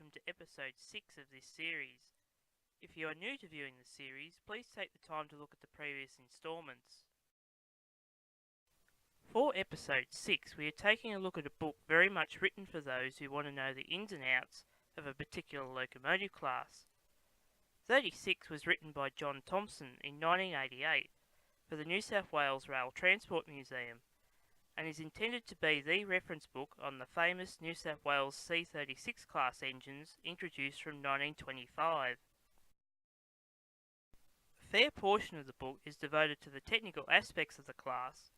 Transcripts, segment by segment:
welcome to episode 6 of this series. If you are new to viewing the series, please take the time to look at the previous instalments. For episode 6, we are taking a look at a book very much written for those who want to know the ins and outs of a particular locomotive class. 36 was written by John Thompson in 1988 for the New South Wales Rail Transport Museum, and is intended to be the reference book on the famous New South Wales C36 class engines introduced from 1925. A fair portion of the book is devoted to the technical aspects of the class.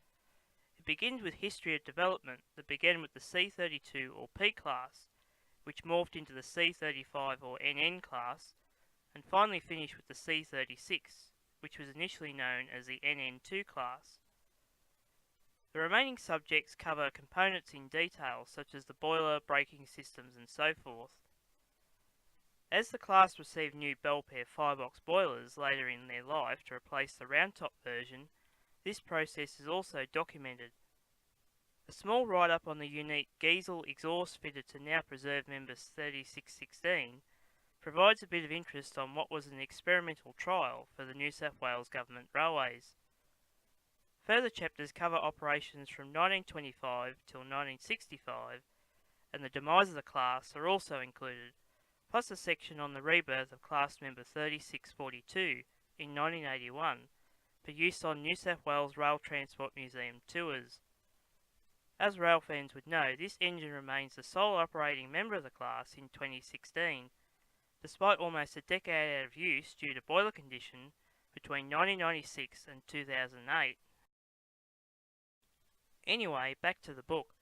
It begins with history of development that began with the C32 or P class, which morphed into the C35 or NN class, and finally finished with the C36, which was initially known as the NN2 class. The remaining subjects cover components in detail, such as the boiler, braking systems, and so forth. As the class received new Belpaire firebox boilers later in their life to replace the round-top version, this process is also documented. A small write-up on the unique Giesel exhaust fitted to now preserved member 3616 provides a bit of interest on what was an experimental trial for the New South Wales Government Railways. Further chapters cover operations from 1925 till 1965, and the demise of the class are also included, plus a section on the rebirth of class member 3642 in 1981 for use on New South Wales Rail Transport Museum tours. As rail fans would know, this engine remains the sole operating member of the class in 2016, despite almost a decade out of use due to boiler condition between 1996 and 2008. Anyway, back to the book.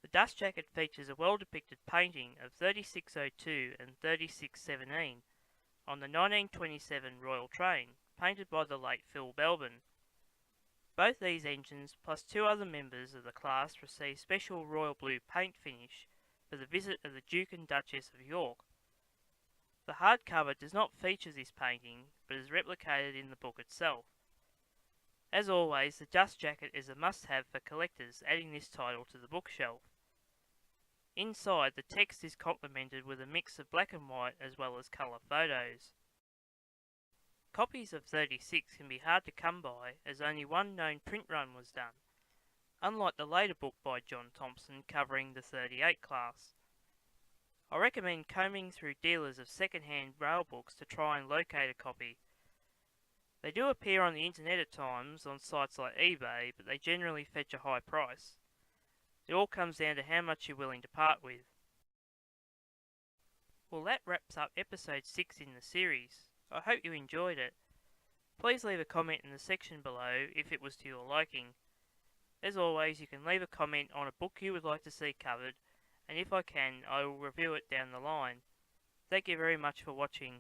The dust jacket features a well-depicted painting of 3602 and 3617 on the 1927 Royal Train, painted by the late Phil Belbin. Both these engines, plus two other members of the class, received special royal blue paint finish for the visit of the Duke and Duchess of York. The hardcover does not feature this painting, but is replicated in the book itself. As always, the dust jacket is a must-have for collectors, adding this title to the bookshelf. Inside, the text is complemented with a mix of black and white as well as colour photos. Copies of 36 can be hard to come by, as only one known print run was done, unlike the later book by John Thompson covering the 38 class. I recommend combing through dealers of second-hand rail books to try and locate a copy. They do appear on the internet at times on sites like eBay, but they generally fetch a high price. It all comes down to how much you're willing to part with. Well, that wraps up episode 6 in the series. I hope you enjoyed it. Please leave a comment in the section below if it was to your liking. As always, you can leave a comment on a book you would like to see covered, and if I can, I will review it down the line. Thank you very much for watching.